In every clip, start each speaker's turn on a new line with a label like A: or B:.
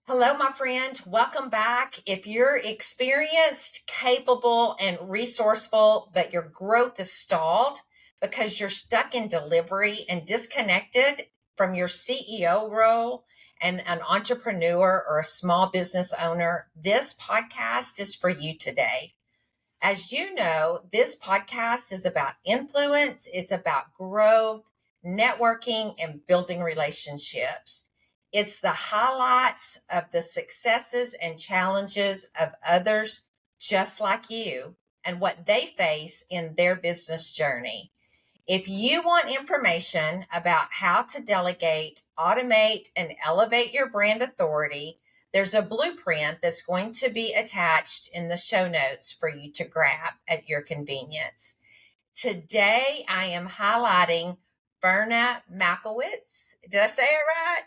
A: Hello, my friend. Welcome back. If you're experienced, capable, and resourceful, but your growth is stalled because you're stuck in delivery and disconnected from your CEO role and an entrepreneur or a small business owner, this podcast is for you today. As you know, this podcast is about influence, it's about growth, networking, and building relationships. It's the highlights of the successes and challenges of others just like you and what they face in their business journey. If you want information about how to delegate, automate, and elevate your brand authority, there's a blueprint that's going to be attached in the show notes for you to grab at your convenience. Today, I am highlighting Ferna Majewicz. Did I say it right?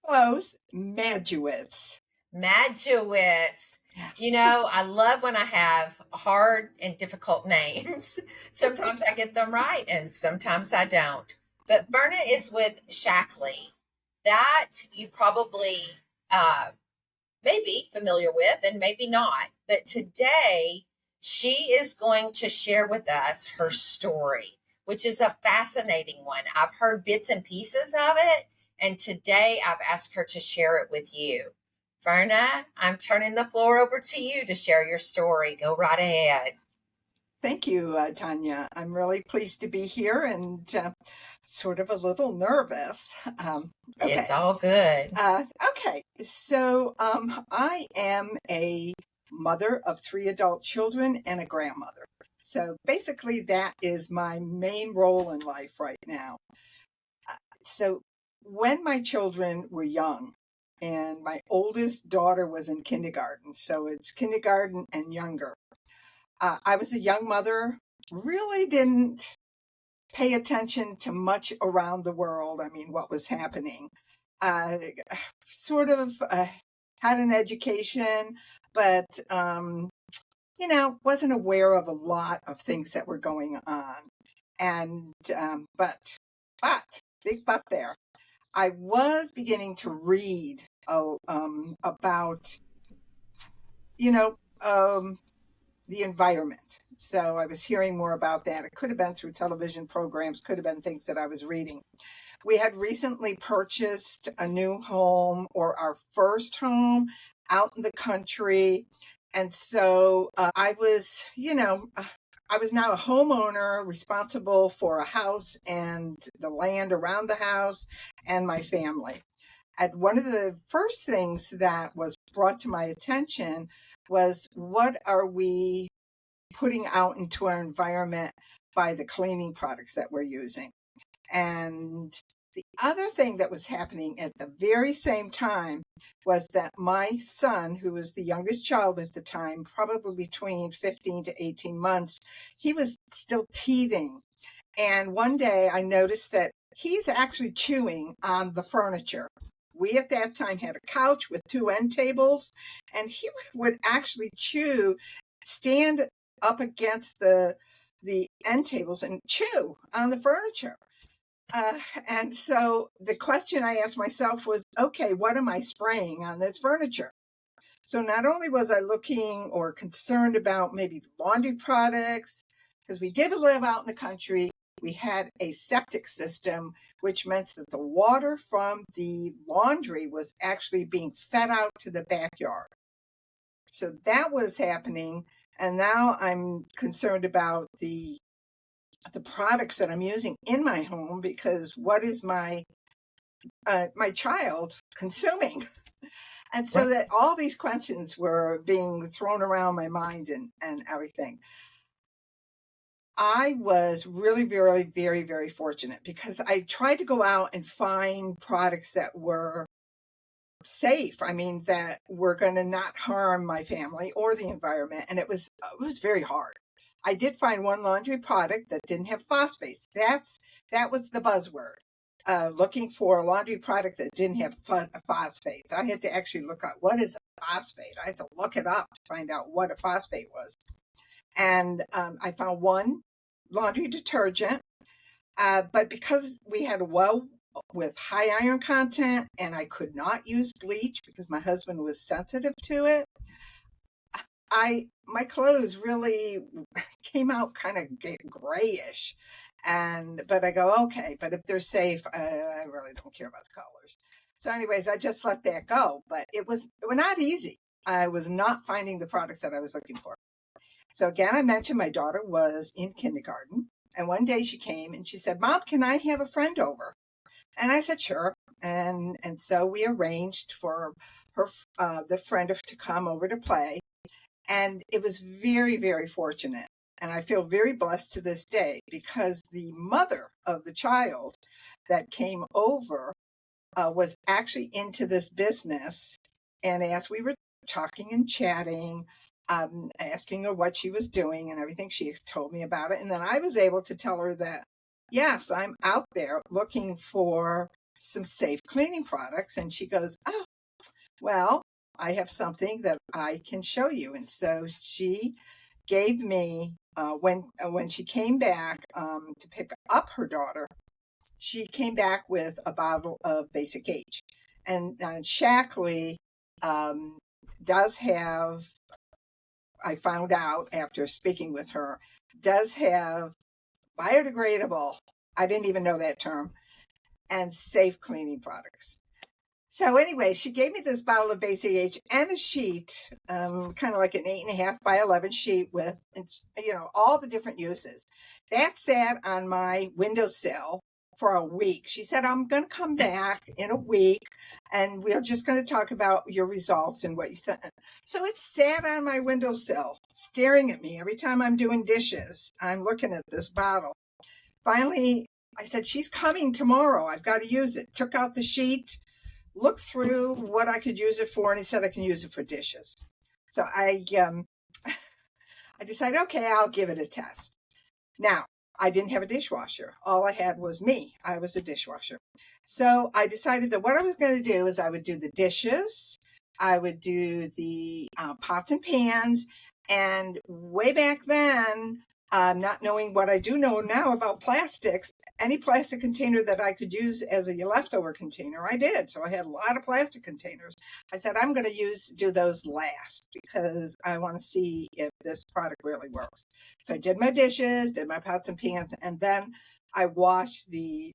B: Close. Majewicz.
A: Majewicz.
B: Yes.
A: You know, I love when I have hard and difficult names. Sometimes I get them right and sometimes I don't. But Ferna is with Shackley. That you probably may be familiar with and maybe not. But today she is going to share with us her story, which is a fascinating one. I've heard bits and pieces of it, and today I've asked her to share it with you. Ferna, I'm turning the floor over to you to share your story. Go right ahead.
B: Thank you, Tonya. I'm really pleased to be here and sort of a little nervous. Okay.
A: It's all good.
B: Okay. So I am a mother of 3 adult children and a grandmother. So basically, that is my main role in life right now. So when my children were young, and my oldest daughter was in kindergarten, so it's kindergarten and younger. I was a young mother, really didn't pay attention to much around the world. I mean, what was happening. Sort of had an education, but, wasn't aware of a lot of things that were going on. And, but, big but there. I was beginning to read about, the environment. So I was hearing more about that. It could have been through television programs, could have been things that I was reading. We had recently purchased a new home, or our first home, out in the country. And so I was now a homeowner responsible for a house and the land around the house and my family. And one of the first things that was brought to my attention was, what are we putting out into our environment by the cleaning products that we're using? And the other thing that was happening at the very same time was that my son, who was the youngest child at the time, probably between 15 to 18 months, he was still teething. And one day I noticed that he's actually chewing on the furniture. We at that time had a couch with 2 end tables, and he would actually stand up against the end tables and chew on the furniture. And so the question I asked myself was, okay, what am I spraying on this furniture? So not only was I looking or concerned about maybe laundry products, because we did live out in the country, we had a septic system, which meant that the water from the laundry was actually being fed out to the backyard. So that was happening. And now I'm concerned about the products that I'm using in my home, because what is my child consuming? And so that all these questions were being thrown around my mind and everything. I was really very, very, very fortunate, because I tried to go out and find products that were safe. I mean, that were going to not harm my family or the environment. And it was very hard. I did find one laundry product that didn't have phosphates. That was the buzzword. Looking for a laundry product that didn't have phosphates. I had to actually look up, what is a phosphate? I had to look it up to find out what a phosphate was. And I found one laundry detergent, but because we had a well with high iron content, and I could not use bleach because my husband was sensitive to it. My clothes really came out kind of grayish, but I go, okay, but if they're safe, I really don't care about the colors. So anyways, I just let that go, but it was not easy. I was not finding the products that I was looking for. So again, I mentioned my daughter was in kindergarten, and one day she came and she said, Mom, can I have a friend over? And I said, sure. And so we arranged for her, the friend to come over to play. And it was very, very fortunate. And I feel very blessed to this day because the mother of the child that came over was actually into this business. And as we were talking and chatting, asking her what she was doing and everything, she told me about it. And then I was able to tell her that, yes, I'm out there looking for some safe cleaning products. And she goes, oh, well, I have something that I can show you. And so she gave me, when she came back to pick up her daughter, she came back with a bottle of Basic H. And Shackley does have, I found out after speaking with her, does have biodegradable, I didn't even know that term, and safe cleaning products. So anyway, she gave me this bottle of Basic H and a sheet, kind of like an 8.5 by 11 sheet with, all the different uses. That sat on my windowsill for a week. She said, I'm going to come back in a week and we're just going to talk about your results and what you said. So it sat on my windowsill, staring at me every time I'm doing dishes. I'm looking at this bottle. Finally, I said, she's coming tomorrow. I've got to use it. Took out the sheet, looked through what I could use it for, and he said I can use it for dishes. So I decided, okay, I'll give it a test. Now, I didn't have a dishwasher. All I had was me. I was a dishwasher. So I decided that what I was going to do is I would do the dishes, I would do the pots and pans, and way back then, not knowing what I do know now about plastics, any plastic container that I could use as a leftover container, I did. So I had a lot of plastic containers. I said, I'm going to do those last because I want to see if this product really works. So I did my dishes, did my pots and pans, and then I washed the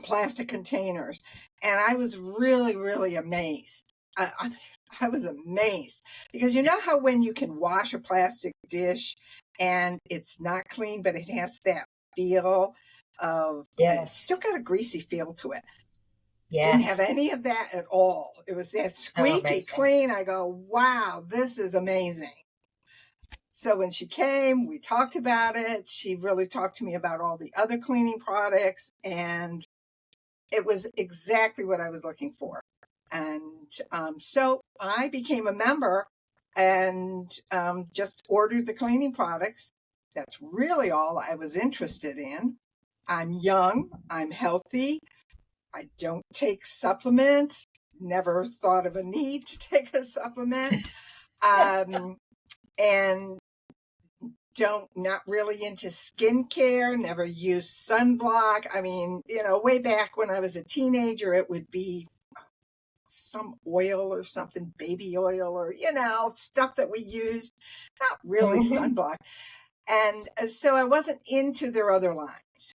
B: plastic containers. And I was really, really amazed. I was amazed because you know how when you can wash a plastic dish and it's not clean, but it has that feel of, it's still got a greasy feel to it.
A: Yes.
B: Didn't have any of that at all. It was that squeaky clean. I go, wow, this is amazing. So when she came, we talked about it. She really talked to me about all the other cleaning products, and it was exactly what I was looking for. And so I became a member and just ordered the cleaning products. That's really all I was interested in. I'm young, I'm healthy, I don't take supplements, never thought of a need to take a supplement, and not really into skincare, never used sunblock. I mean, way back when I was a teenager, it would be some oil or something, baby oil or, stuff that we used, not really sunblock. And so I wasn't into their other lines.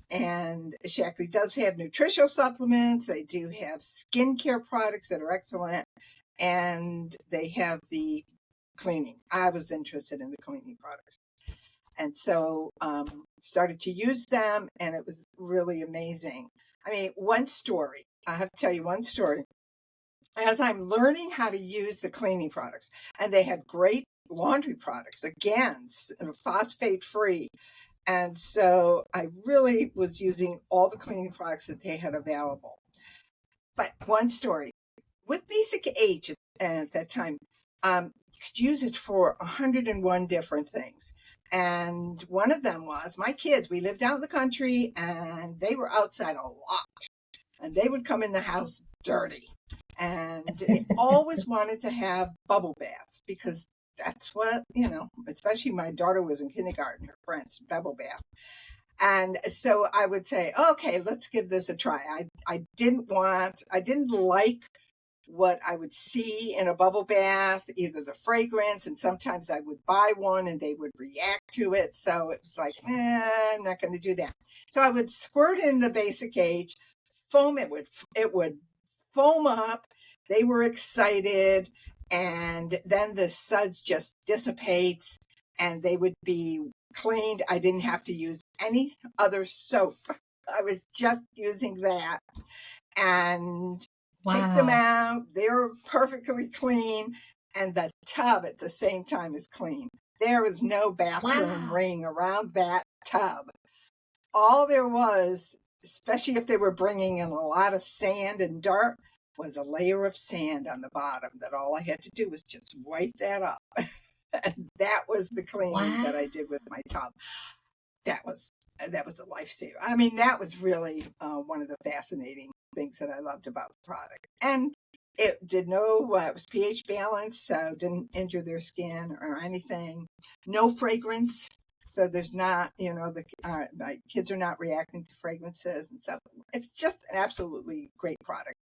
B: And Shackley does have nutritional supplements. They do have skincare products that are excellent. And they have the cleaning. I was interested in the cleaning products. And so started to use them, and it was really amazing. I mean, I have to tell you one story. As I'm learning how to use the cleaning products, and they had great laundry products, again, phosphate free. And so I really was using all the cleaning products that they had available. But one story with Basic H at that time, you could use it for 101 different things. And one of them was my kids. We lived out in the country and they were outside a lot. And they would come in the house dirty. And they always wanted to have bubble baths because that's what, especially my daughter was in kindergarten, her friends, bubble bath. And so I would say, okay, let's give this a try. I didn't like what I would see in a bubble bath, either the fragrance, and sometimes I would buy one and they would react to it. So it was like, I'm not going to do that. So I would squirt in the basic age, foam, it would foam up. They were excited. And then the suds just dissipates and they would be cleaned. I didn't have to use any other soap. I was just using that. And take them out. They're perfectly clean. And the tub at the same time is clean. There was no bathroom ring around that tub. All there was, especially if they were bringing in a lot of sand and dirt, was a layer of sand on the bottom that all I had to do was just wipe that up. And that was the cleaning that I did with my tub. That was a lifesaver. I mean, that was really one of the fascinating things that I loved about the product. And it did it was pH balanced, so didn't injure their skin or anything. No fragrance. So there's not, my kids are not reacting to fragrances. And so it's just an absolutely great product.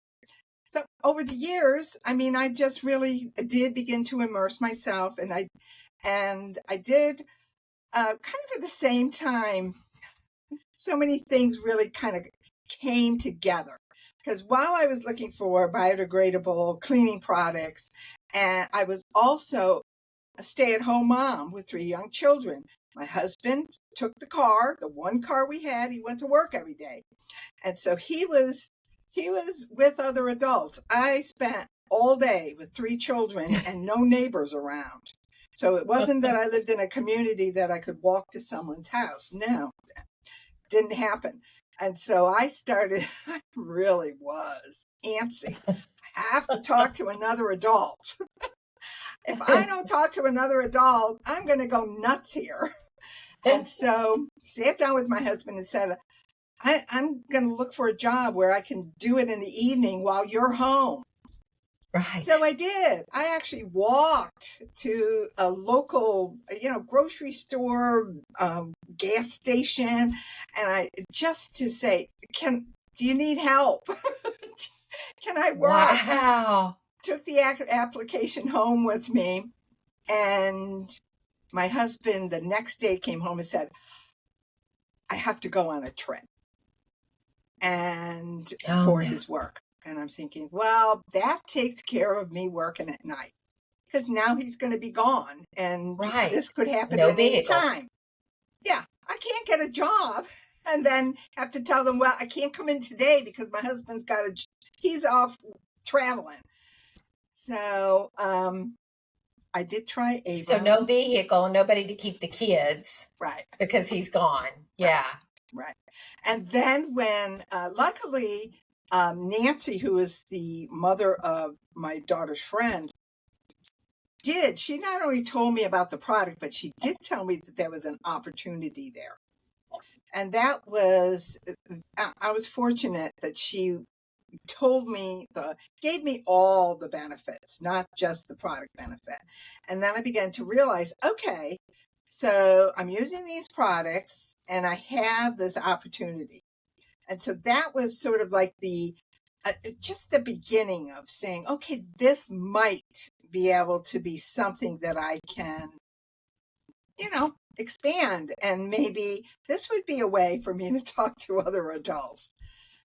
B: So over the years, I mean, I just really did begin to immerse myself, and I did kind of at the same time, so many things really kind of came together. Because while I was looking for biodegradable cleaning products, and I was also a stay-at-home mom with 3 young children. My husband took the one car we had, he went to work every day. And so he was with other adults. I spent all day with 3 children and no neighbors around. So it wasn't that I lived in a community that I could walk to someone's house. No, didn't happen. And so I really was antsy. I have to talk to another adult. If I don't talk to another adult, I'm going to go nuts here. And so sat down with my husband and said, I'm going to look for a job where I can do it in the evening while you're home.
A: Right.
B: So I did. I actually walked to a local, grocery store, gas station, and just to say, do you need help? Can I work?
A: Wow.
B: Took the application home with me, and my husband the next day came home and said, I have to go on a trip and for his work. And I'm thinking, well, that takes care of me working at night, because now he's going to be gone, and this could happen at any time. Yeah, I can't get a job and then have to tell them, well, I can't come in today because my husband's he's off traveling. So I did try Avon.
A: So no vehicle, nobody to keep the kids.
B: Right.
A: Because he's gone. Yeah.
B: Right. And then when, luckily, Nancy, who is the mother of my daughter's friend, she not only told me about the product, but she did tell me that there was an opportunity there. And that was, I was fortunate that she gave me all the benefits, not just the product benefit. And then I began to realize, okay, so I'm using these products and I have this opportunity. And so that was sort of like just the beginning of saying, okay, this might be able to be something that I can, expand. And maybe this would be a way for me to talk to other adults.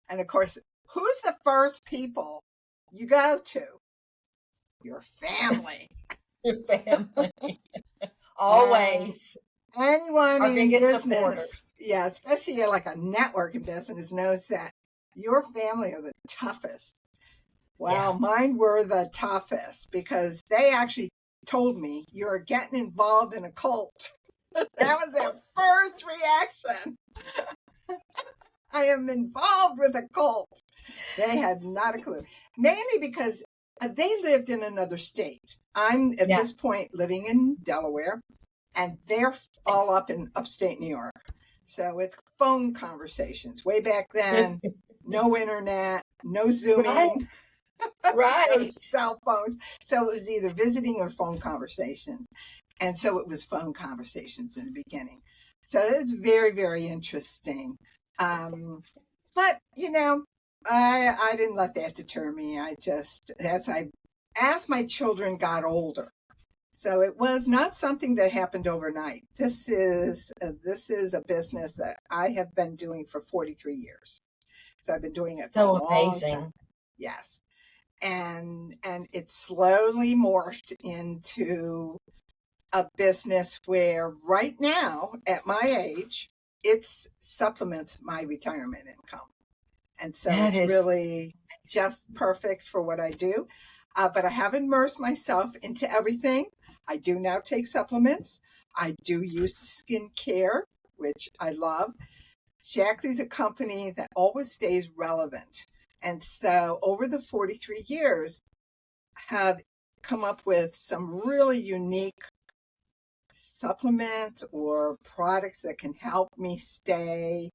B: And of course, who's the first people you go to? Your family.
A: Your family. Always.
B: Anyone
A: Our
B: in business,
A: supporters.
B: Yeah, especially like a networking business, knows that your family are the toughest. Well, mine were the toughest because they actually told me, you're getting involved in a cult. That was their first reaction. I am involved with a cult. They had not a clue. Mainly because they lived in another state. I'm at this point living in Delaware, and they're all up in upstate New York. So it's phone conversations. Way back then, no internet, no Zooming, no cell phones. So it was either visiting or phone conversations. And so it was phone conversations in the beginning. So it was very, very interesting. But I didn't let that deter me. I just as my children got older. So it was not something that happened overnight. This is a business that I have been doing for 43 years. So I've been doing it for a
A: So
B: long time.
A: amazing.
B: Yes. And it slowly morphed into a business where right now at my age it supplements my retirement income, and so
A: That
B: it's
A: is,
B: really just perfect for what I do. But I have immersed myself into everything. I do now take supplements. I do use skincare, which I love. Shackley's a company that always stays relevant, and so over the 43 years have come up with some really unique supplements or products that can help me stay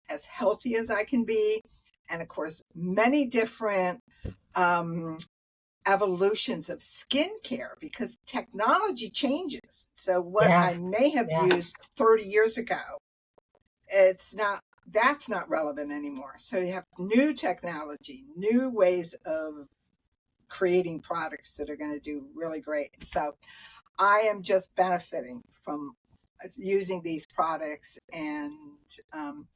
B: as healthy as I can be. And of course, many different um, evolutions of skincare because technology changes. So what
A: yeah,
B: I may have
A: yeah,
B: used 30 years ago, it's not that's not relevant anymore. So you have new technology, new ways of creating products that are going to do really great. So I am just benefiting from using these products, and um,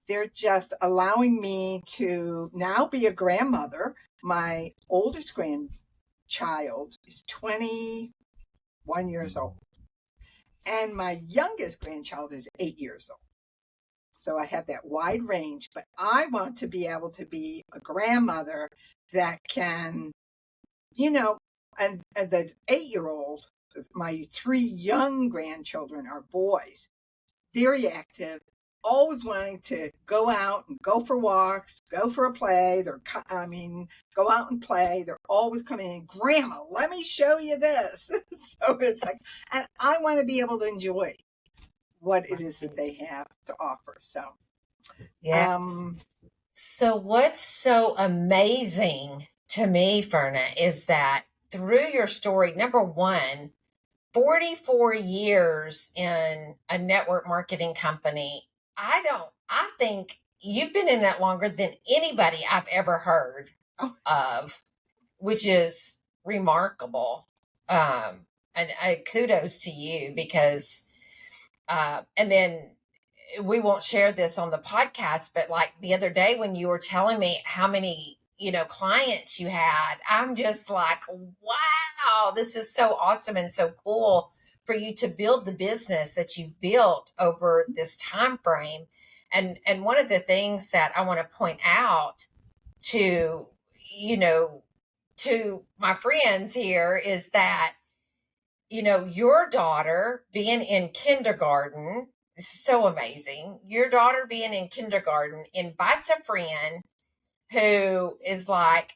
B: they're just allowing me to now be a grandmother. My oldest grandchild is 21 years old, and my youngest grandchild is 8 years old. So I have that wide range, but I want to be able to be a grandmother that can, you know, and the 8 year old, my three young grandchildren are boys, very active, always wanting to go out and go for walks, go for a play. Go out and play. They're always coming in, Grandma, let me show you this. So it's like, and I want to be able to enjoy what it is that
A: right.
B: they have to offer. So,
A: Yeah.
B: um,
A: So, what's so amazing to me, Ferna, is that through your story, number one, 44 years in a network marketing company, I think you've been in that longer than anybody I've ever heard
B: oh,
A: of, which is remarkable. And kudos to you because, and then we won't share this on the podcast, but like the other day when you were telling me how many, clients you had, I'm just like, wow, this is so awesome and so cool for you to build the business that you've built over this time frame. And one of the things that I want to point out to, you know, to my friends here is that your daughter being in kindergarten, this is so amazing. Your daughter being in kindergarten invites a friend who is like,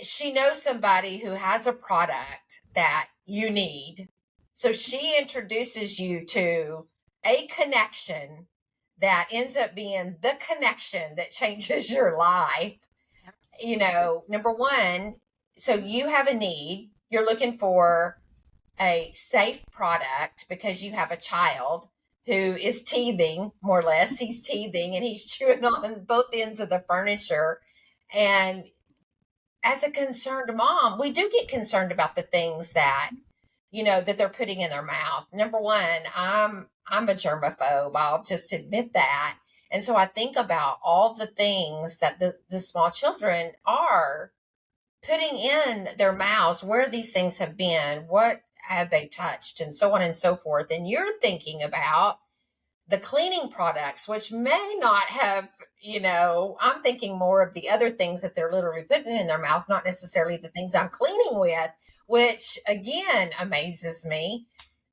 A: she knows somebody who has a product that you need. So she introduces you to a connection that ends up being the connection that changes your life. Number one, so you have a need, you're looking for a safe product because you have a child who is teething, more or less. He's teething and he's chewing on both ends of the furniture. And as a concerned mom, we do get concerned about the things that they're putting in their mouth. Number one, I'm a germaphobe. I'll just admit that. And so I think about all the things that the small children are putting in their mouths, where these things have been, what have they touched, and so on and so forth. And you're thinking about the cleaning products, which may not have, I'm thinking more of the other things that they're literally putting in their mouth, not necessarily the things I'm cleaning with, which again amazes me.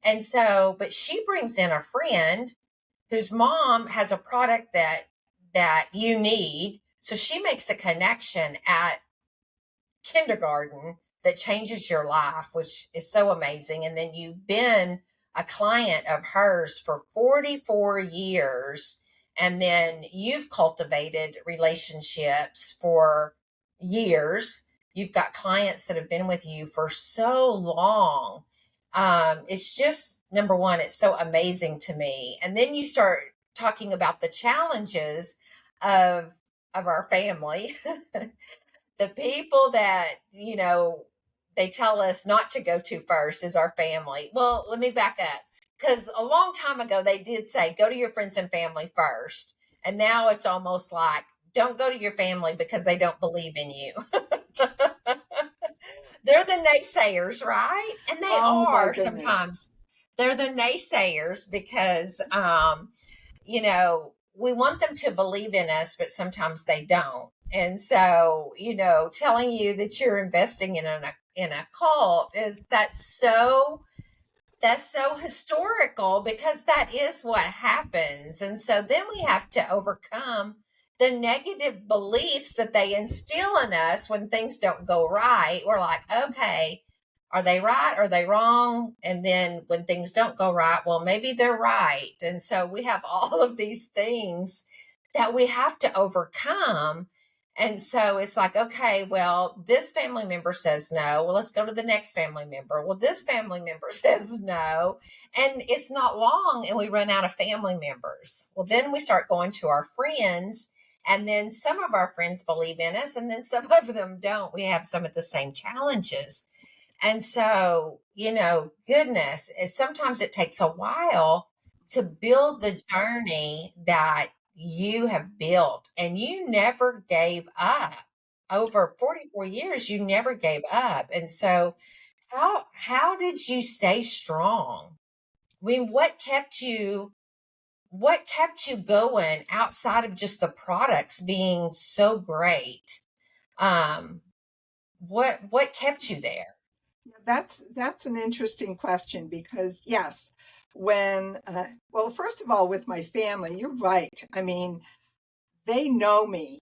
A: And so, but she brings in a friend whose mom has a product that you need. So she makes a connection at kindergarten that changes your life, which is so amazing. And then you've been a client of hers for 44 years. And then you've cultivated relationships for years. You've got clients that have been with you for so long. It's just, number one, it's so amazing to me. And then you start talking about the challenges of our family. The people that, they tell us not to go to first is our family. Well, let me back up, because a long time ago they did say go to your friends and family first, and now it's almost like don't go to your family because they don't believe in you. They're the naysayers, right? And they
B: Oh my
A: are
B: goodness.
A: sometimes. They're the naysayers because we want them to believe in us, but sometimes they don't. And so, telling you that you're investing in a cult is that's so historical, because that is what happens. And so then we have to overcome the negative beliefs that they instill in us when things don't go right. We're like, okay, are they right? Are they wrong? And then when things don't go right, well, maybe they're right. And so we have all of these things that we have to overcome. And so it's like, okay, well, this family member says no. Well, let's go to the next family member. Well, this family member says no. And it's not long and we run out of family members. Well, then we start going to our friends. And then some of our friends believe in us, and then some of them don't. We have some of the same challenges. And so, goodness, sometimes it takes a while to build the journey that you have built, and you never gave up. Over 44 years, you never gave up. And so, how did you stay strong? I mean, what kept you going outside of just the products being so great? Um, what kept you there?
B: That's an interesting question because yes, when well, first of all, with my family, you're right. I mean, they know me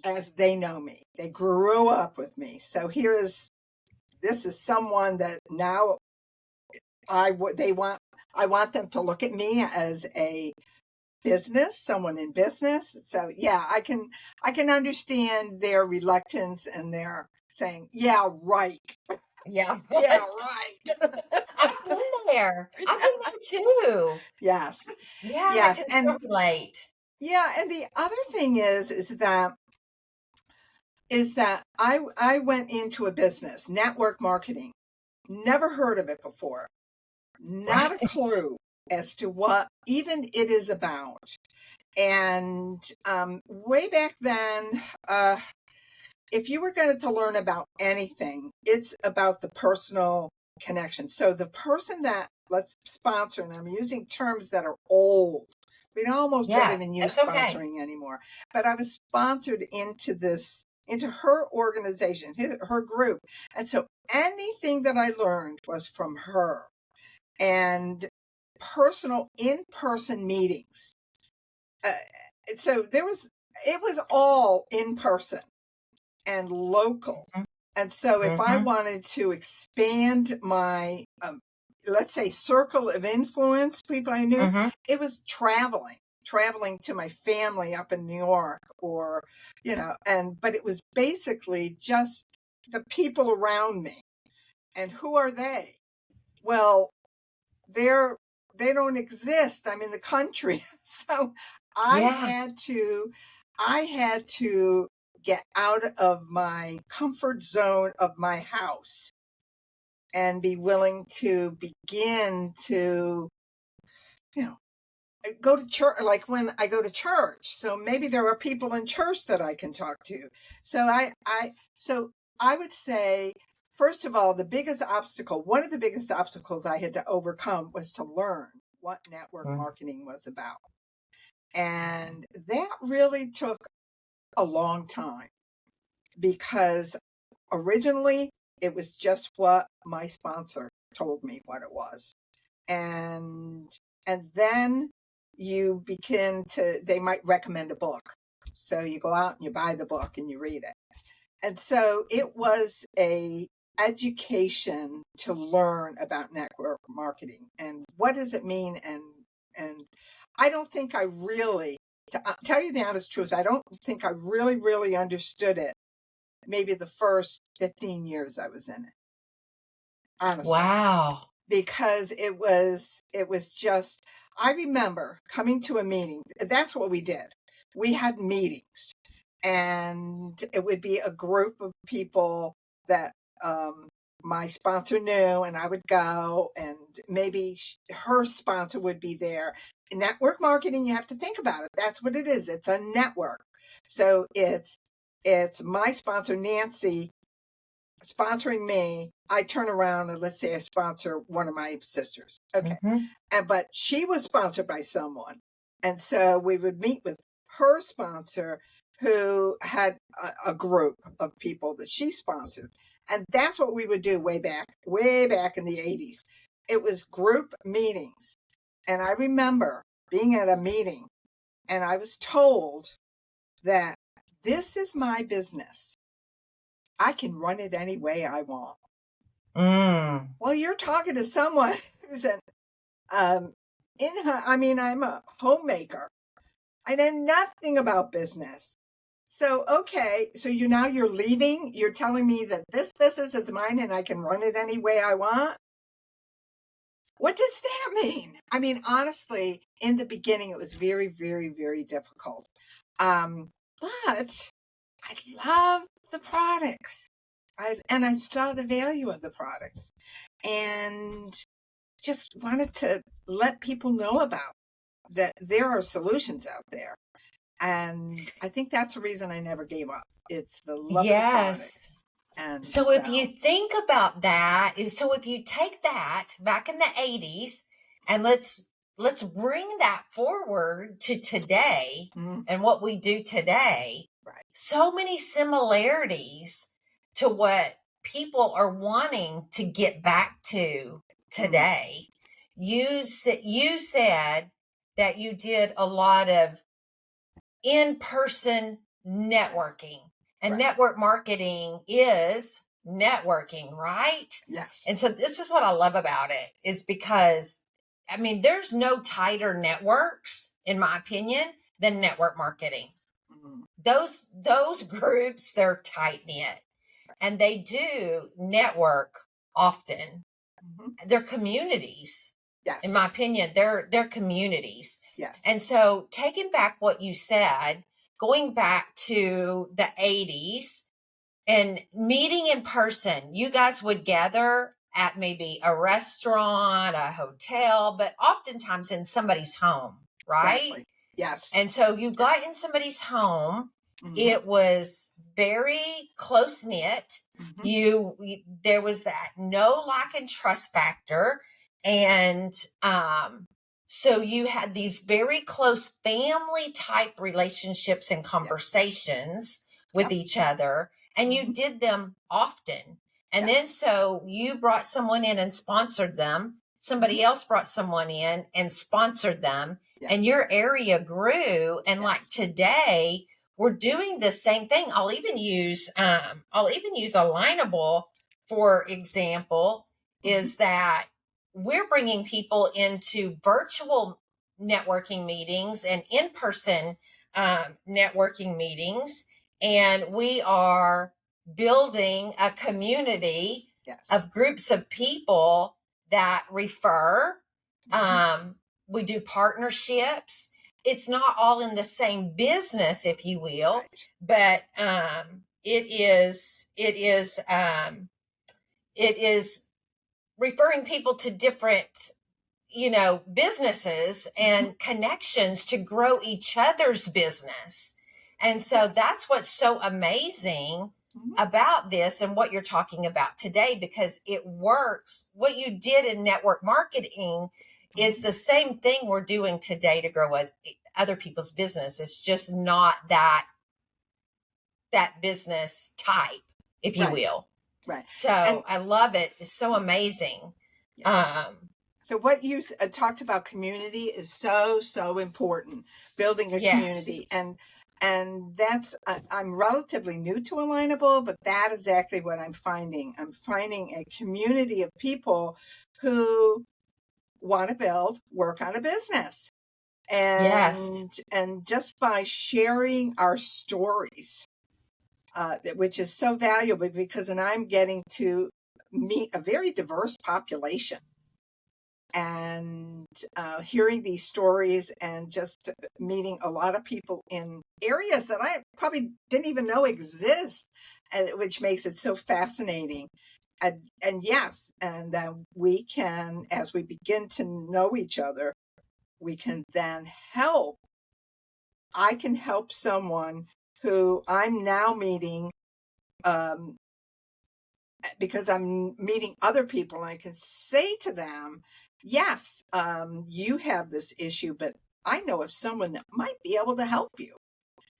B: as they know me. They grew up with me. So this is someone that now I want them to look at me as a business, someone in business. So yeah, I can understand their reluctance and their saying, "Yeah, right.
A: Yeah,
B: Yeah,
A: right.
B: right."
A: I've been there. I've been there too.
B: Yes.
A: Yeah, I
B: Yes.
A: can
B: And
A: so relate.
B: yeah, and the other thing is that I went into a business, network marketing. Never heard of it before. Not a
A: Right.
B: clue as to what even it is about. And way back then, if you were going to learn about anything, it's about the personal connection. So the person that let's sponsor, and I'm using terms that are old. We almost don't
A: Yeah,
B: even use
A: that's okay.
B: sponsoring anymore. But I was sponsored into her organization, her group. And so anything that I learned was from her and personal in-person meetings. Uh, so it was all in person and local.
A: Mhm,
B: And so if I
A: mhm,
B: wanted to expand my, let's say, circle of influence, people I knew,
A: mhm.
B: it was traveling to my family up in New York or, but it was basically just the people around me. And who are they? Well, they're, they don't exist. I'm in the country. So I
A: Yeah,
B: had to, I had to get out of my comfort zone of my house and be willing to begin to, you know, go to church, like when I go to church. So maybe there are people in church that I can talk to. So so I would say, first of all, one of the biggest obstacles I had to overcome was to learn what network
A: mm,
B: marketing was about. And that really took a long time because originally it was just what my sponsor told me what it was. And then they might recommend a book. So you go out and you buy the book and you read it. And so it was a education to learn about network marketing and what does it mean, and I don't think I really, to tell you the honest truth, I don't think I really understood it maybe the first 15 years I was in it, honestly.
A: wow.
B: because it was just, I remember coming to a meeting. That's what we did. We had meetings, and it would be a group of people that my sponsor knew, and I would go, and maybe her sponsor would be there. Network marketing, you have to think about it. That's what it is. It's a network. So it's my sponsor, Nancy, sponsoring me. I turn around and let's say I sponsor one of my sisters. Okay. But she was sponsored by someone. And so we would meet with her sponsor who had a group of people that she sponsored. And that's what we would do way back in the 80s. It was group meetings. And I remember being at a meeting and I was told that this is my business. I can run it any way I want. Well, you're talking to someone who's I'm a homemaker. I know nothing about business. So, okay, so you're leaving. You're telling me that this business is mine and I can run it any way I want. What does that mean? I mean, honestly, in the beginning, it was very, very, very difficult. But I love the products. I saw the value of the products and just wanted to let people know about that there are solutions out there. And I think that's the reason I never gave up. It's the love of the products. And
A: so if you think about that, so if you take that back in the 80s and let's bring that forward to today and what we do today, so many similarities to what people are wanting to get back to today. You said that you did a lot of in-person networking. And network marketing is networking, right?
B: Yes.
A: And so this is what I love about it, is because, I mean, there's no tighter networks, in my opinion, than network marketing. Those groups, they're tight-knit. And they do network often. They're communities.
B: Yes.
A: In my opinion, they're communities.
B: Yes.
A: And so taking back what you said, going back to the 80s and meeting in person, you guys would gather at maybe a restaurant, a hotel, but oftentimes in somebody's home, right?
B: Exactly. Yes.
A: And so you got in somebody's home. It was very close knit. There was that no lack and trust factor. And so you had these very close family type relationships and conversations with each other, and you did them often. And then so you brought someone in and sponsored them. Somebody else brought someone in and sponsored them, and your area grew. And like today, we're doing the same thing. I'll even use Alignable, for example, is that we're bringing people into virtual networking meetings and in-person networking meetings, and we are building a community of groups of people that refer. We do partnerships. It's not all in the same business, if you will, but it is referring people to different, businesses and connections to grow each other's business. And so that's what's so amazing about this and what you're talking about today, because it works. What you did in network marketing is the same thing we're doing today to grow with other people's business. It's just not that business type, if you will.
B: Right.
A: So I love it. It's so amazing.
B: So what you talked about, community, is so important. Building a community, and that's I'm relatively new to Alignable, but that is exactly what I'm finding. I'm finding a community of people who want to work on a business, and just by sharing our stories, which is so valuable, because I'm getting to meet a very diverse population. and hearing these stories and just meeting a lot of people in areas that I probably didn't even know exist, which makes it so fascinating. And yes, and we can, as we begin to know each other, we can then help. I can help someone who I'm now meeting, um, because I'm meeting other people, and I can say to them, yes, you have this issue, but I know of someone that might be able to help you.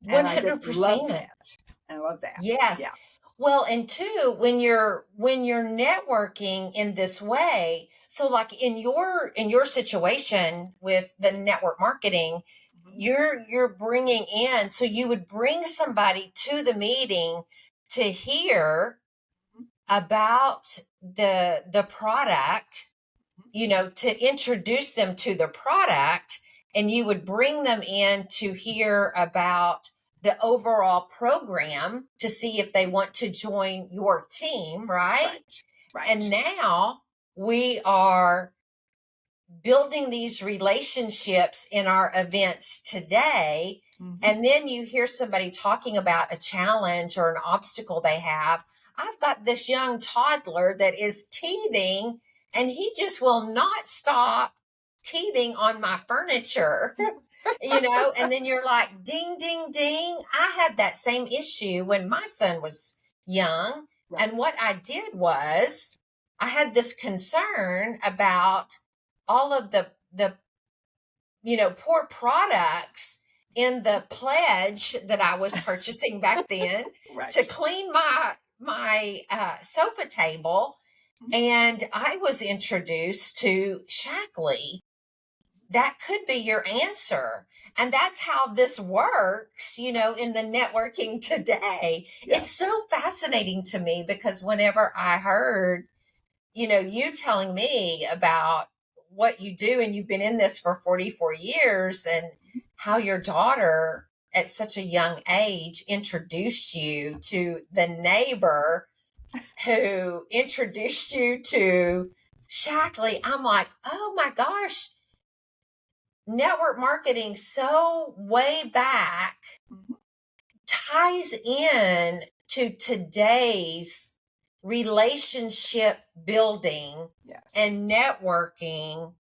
B: And I just love
A: 100%.
B: that. I love that.
A: Yes.
B: Yeah.
A: Well, and two, when you're networking in this way, so like in your situation with the network marketing,
B: Mhm.
A: you're bringing in, so you would bring somebody to the meeting to hear
B: Mhm.
A: about the product, to introduce them to the product, and you would bring them in to hear about the overall program to see if they want to join your team, right?
B: Right.
A: And
B: Right.
A: now we are building these relationships in our events today.
B: Mhm.
A: And then you hear somebody talking about a challenge or an obstacle they have. I've got this young toddler that is teething, and he just will not stop teething on my furniture. And then you're like, ding, ding, ding. I had that same issue when my son was young.
B: Right.
A: And what I did was I had this concern about all of the poor products in the pledge that I was purchasing back then to
B: Right.
A: clean my sofa table.
B: Mhm.
A: And I was introduced to Shackley. That could be your answer. And that's how this works, in the networking today. It's
B: Yes.
A: so fascinating to me because whenever I heard, you telling me about what you do, and you've been in this for 44 years, and how your daughter at such a young age introduced you to the neighbor who introduced you to Shackley, I'm like, oh my gosh, network marketing so way back
B: Mhm.
A: ties in to today's relationship building
B: Yes.
A: and networking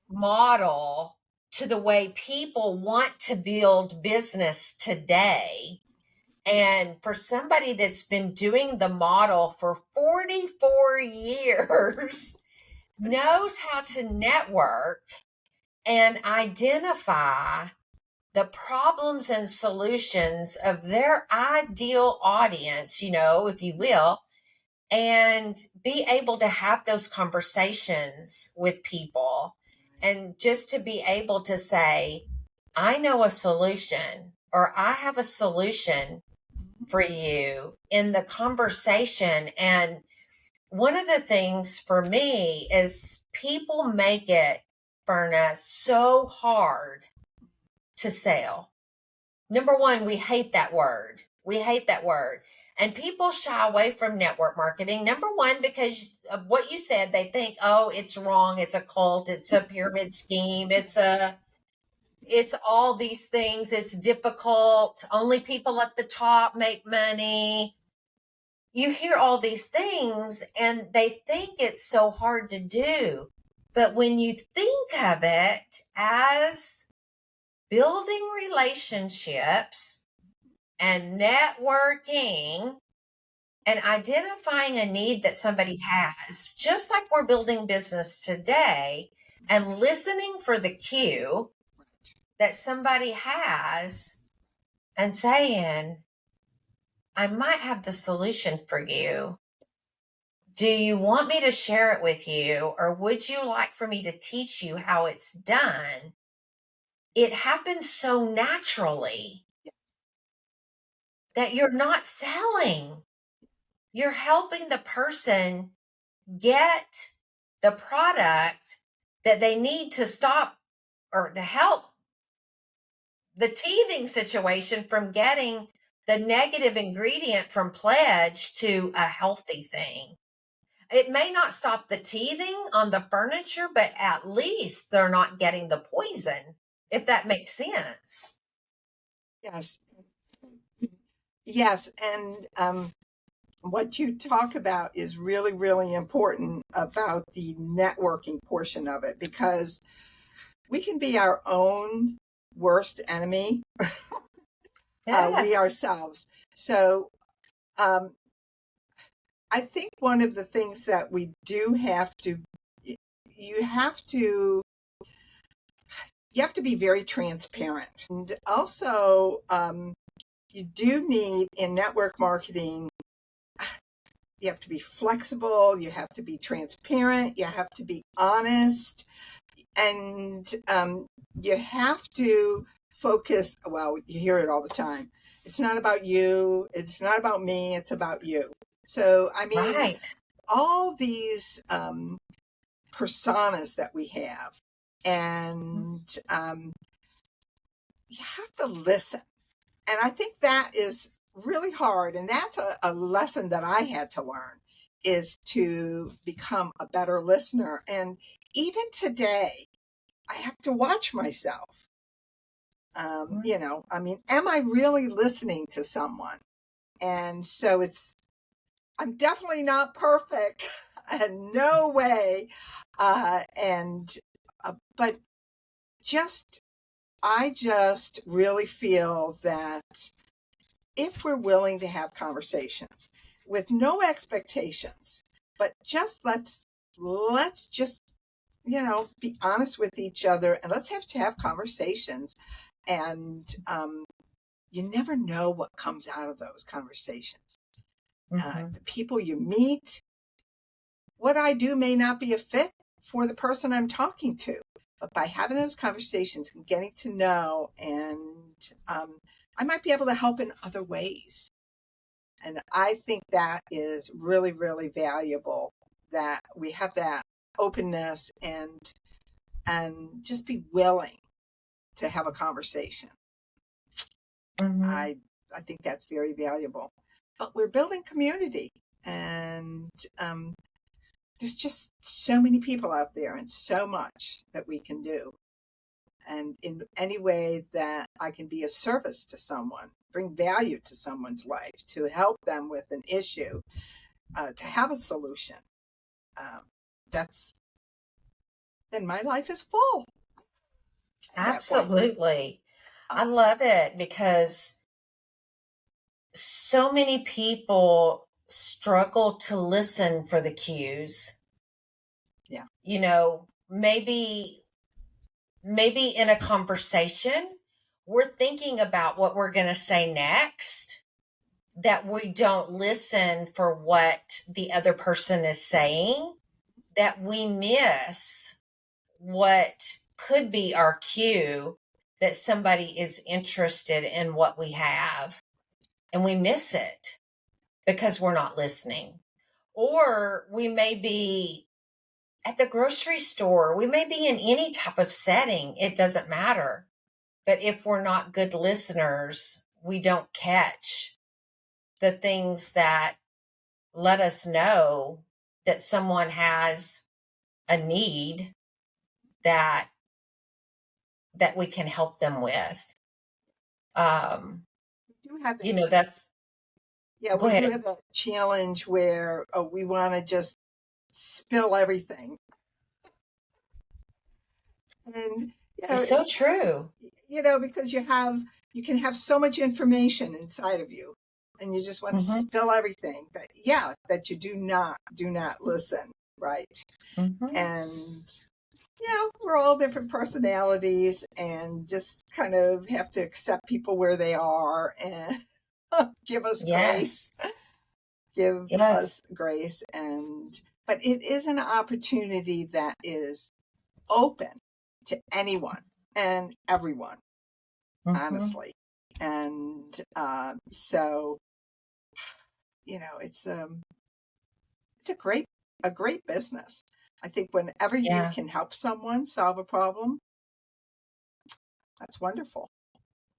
A: model to the way people want to build business today. And for somebody that's been doing the model for 44 years, knows how to network and identify the problems and solutions of their ideal audience, if you will, and be able to have those conversations with people, and just to be able to say, I know a solution, or I have a solution for you in the conversation. And one of the things for me is people make it, Ferna, so hard to sell. Number one, we hate that word. We hate that word. And people shy away from network marketing. Number one, because of what you said, they think, oh, it's wrong. It's a cult. It's a pyramid scheme. It's all these things. It's difficult. Only people at the top make money. You hear all these things and they think it's so hard to do. But when you think of it as building relationships and networking and identifying a need that somebody has, just like we're building business today, and listening for the cue that somebody has and saying, I might have the solution for you. Do you want me to share it with you, or would you like for me to teach you how it's done? It happens so naturally that you're not selling. You're helping the person get the product that they need to stop, or to help the teething situation from getting the negative ingredient from pledge to a healthy thing. it may not stop the teething on the furniture, but at least they're not getting the poison, if that makes sense.
B: Yes. Yes. And what you talk about is really, really important about the networking portion of it, because we can be our own worst enemy, we
A: Yes.
B: ourselves. So um, I think one of the things that we do have to, you have to, you have to be very transparent. And also, you do need in network marketing, you have to be flexible, you have to be transparent, you have to be honest, and you have to focus. Well, you hear it all the time. It's not about you, it's not about me, it's about you. So, I mean,
A: Right.
B: all these personas that we have, and you have to listen. And I think that is really hard. And that's a lesson that I had to learn, is to become a better listener. And even today, I have to watch myself. I mean, am I really listening to someone? And so I'm definitely not perfect, and no way. But I just really feel that if we're willing to have conversations with no expectations, but just let's just, be honest with each other, and let's have to have conversations. And you never know what comes out of those conversations. The people you meet, what I do may not be a fit for the person I'm talking to, but by having those conversations and getting to know, and I might be able to help in other ways. And I think that is really, really valuable, that we have that openness, and just be willing to have a conversation. I think that's very valuable. But we're building community, and there's just so many people out there, and so much that we can do. And in any way that I can be a service to someone, bring value to someone's life, to help them with an issue, to have a solution, then my life is full.
A: Absolutely. I love it, because so many people struggle to listen for the cues.
B: Yeah.
A: Maybe in a conversation, we're thinking about what we're going to say next, that we don't listen for what the other person is saying, that we miss what could be our cue, that somebody is interested in what we have, and we miss it because we're not listening. Or we may be at the grocery store, we may be in any type of setting, it doesn't matter. But if we're not good listeners, we don't catch the things that let us know that someone has a need that we can help them with. That's,
B: Yeah,
A: go
B: we do
A: ahead.
B: have a challenge where we want to just spill everything. And
A: It's so true.
B: because you can have so much information inside of you, and you just want to spill everything, that you do not listen, right? And we're all different personalities, and just kind of have to accept people where they are, and give us grace. Give us grace. But it is an opportunity that is open to anyone and everyone, honestly. And so, it's a great business. I think whenever you can help someone solve a problem, that's wonderful.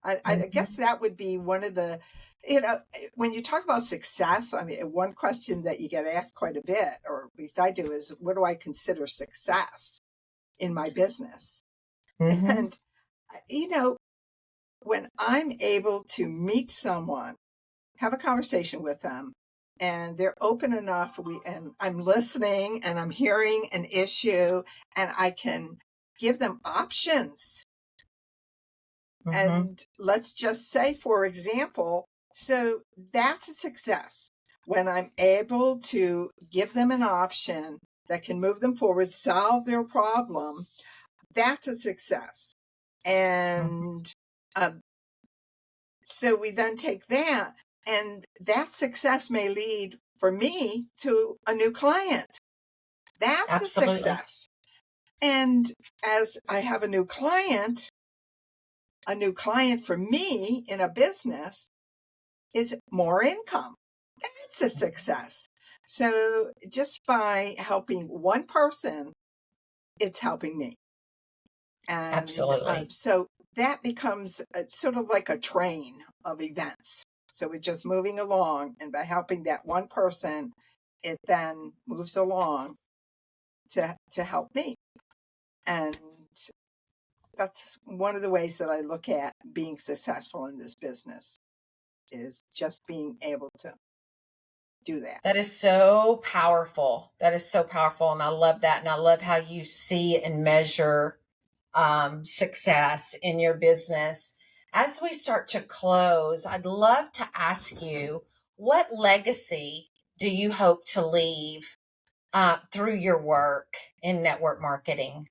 B: I guess that would be one of the, you know, when you talk about success, I mean, one question that you get asked quite a bit, or at least I do, is what do I consider success in my business?
A: Mm-hmm.
B: And, you know, when I'm able to meet someone, have a conversation with them, and they're open enough, and I'm listening and I'm hearing an issue, and I can give them options.
A: Mm-hmm.
B: And let's just say, for example, so that's a success when I'm able to give them an option that can move them forward, solve their problem. That's a success. And so we then take that, and that success may lead for me to a new client. That's a
A: Absolutely.
B: success. And as I have a new client for me in a business is more income. It's a success. So just by helping one person, it's helping me. And
A: Absolutely.
B: so that becomes sort of like a train of events. So we're just moving along, and by helping that one person, it then moves along to help me. And that's one of the ways that I look at being successful in this business, is just being able to do that.
A: That is so powerful. That is so powerful. And I love that. And I love how you see and measure success in your business. As we start to close, I'd love to ask you, what legacy do you hope to leave through your work in network marketing?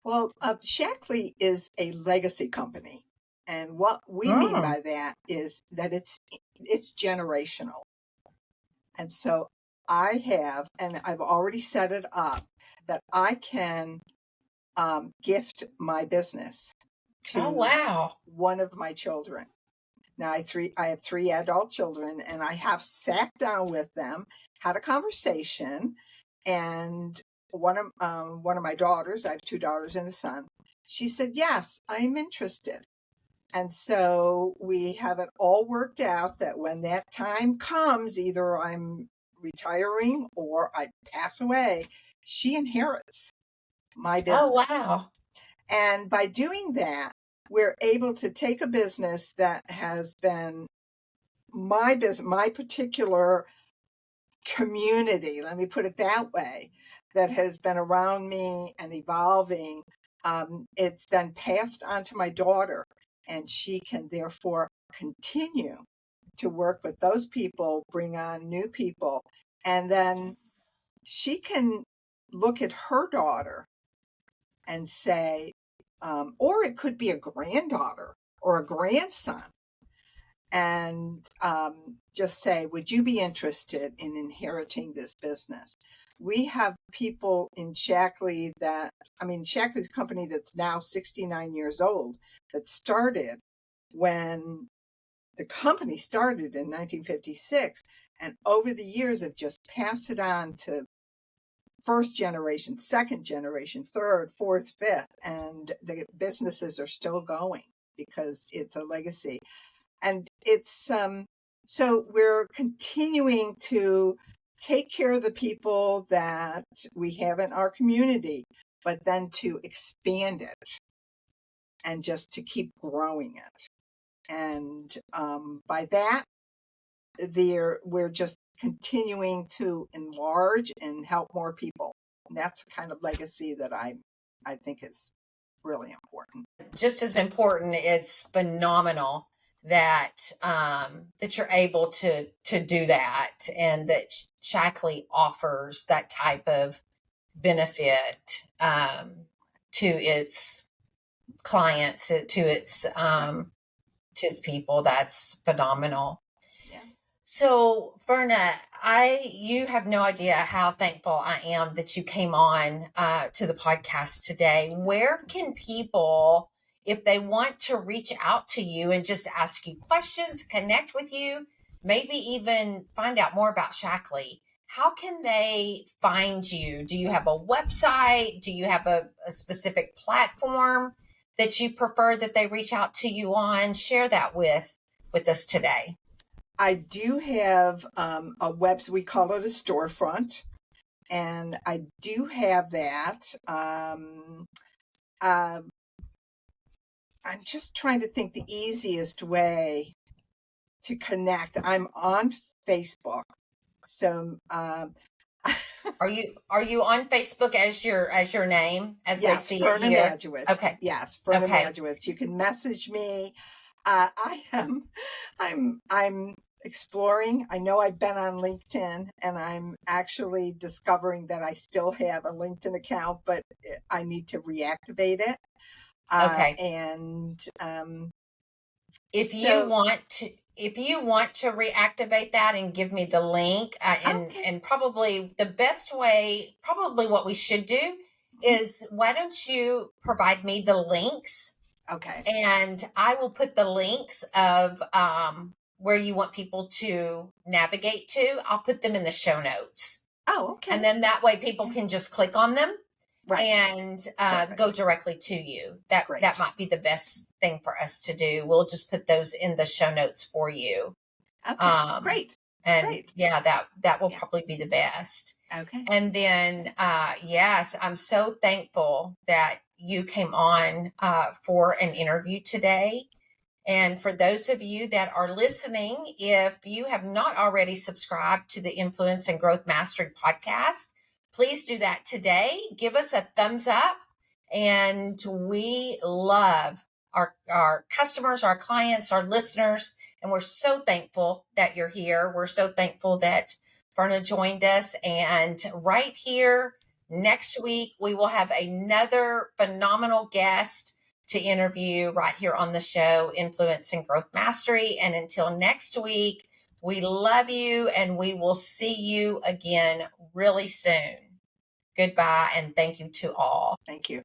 B: Well, Shackley is a legacy company. And what we mean
A: Mm.
B: by that is that it's generational. And so and I've already set it up that I can gift my business
A: Oh,
B: to
A: wow.
B: one of my children. Now I have 3 adult children, and I have sat down with them, had a conversation, and one of my daughters, I have 2 daughters and a son, she said, "Yes, I'm interested." And so we have it all worked out that when that time comes, either I'm retiring or I pass away, she inherits my
A: Oh,
B: business.
A: wow.
B: And by doing that, we're able to take a business that has been my business, my particular community, let me put it that way, that has been around me and evolving. It's then passed on to my daughter, and she can therefore continue to work with those people, bring on new people, and then she can look at her daughter and say, or it could be a granddaughter or a grandson, and just say, would you be interested in inheriting this business? We have people in Shackley Shackley's a company that's now 69 years old, that started when the company started in 1956, and over the years have just passed it on to first generation, second generation, third, fourth, fifth, and the businesses are still going because it's a legacy. And it's so we're continuing to take care of the people that we have in our community, but then to expand it and just to keep growing it. And by that, we're just continuing to enlarge and help more people. And that's the kind of legacy that I think is really important.
A: Just as important, it's phenomenal that that you're able to do that, and that Shackley offers that type of benefit to its clients, to its people. That's phenomenal.
B: Yeah.
A: So, Ferna, you have no idea how thankful I am that you came on to the podcast today. Where can people, if they want to reach out to you and just ask you questions, connect with you, maybe even find out more about Shackley, how can they find you? Do you have a website? Do you have a specific platform that you prefer that they reach out to you on? Share that with us today.
B: I do have a website, we call it a storefront, and I do have that. I'm just trying to think the easiest way to connect. I'm on Facebook. So
A: Are you on Facebook as your name, as
B: yes,
A: they see
B: Ferna
A: it here?
B: Majewicz.
A: Okay.
B: Yes, Ferna
A: Okay.
B: Majewicz. You can message me. I'm exploring. I know I've been on LinkedIn, and I'm actually discovering that I still have a LinkedIn account, but I need to reactivate it.
A: Okay.
B: And
A: if you want to reactivate that and give me the link, and probably the best way, probably what we should do is, why don't you provide me the links?
B: Okay.
A: And I will put the links of where you want people to navigate to. I'll put them in the show notes.
B: Oh, okay.
A: And then that way people can just click on them.
B: Right.
A: And go directly to you. That might be the best thing for us to do. We'll just put those in the show notes for you.
B: Okay. Great.
A: And
B: great.
A: Yeah, that will probably be the best.
B: Okay.
A: And then yes, I'm so thankful that you came on for an interview today. And for those of you that are listening, if you have not already subscribed to the Influence and Growth Mastery podcast, please do that today. Give us a thumbs up. And we love our customers, our clients, our listeners. And we're so thankful that you're here. We're so thankful that Ferna joined us. And right here next week, we will have another phenomenal guest to interview right here on the show, Influence and Growth Mastery. And until next week, we love you, and we will see you again really soon. Goodbye, and thank you to all.
B: Thank you.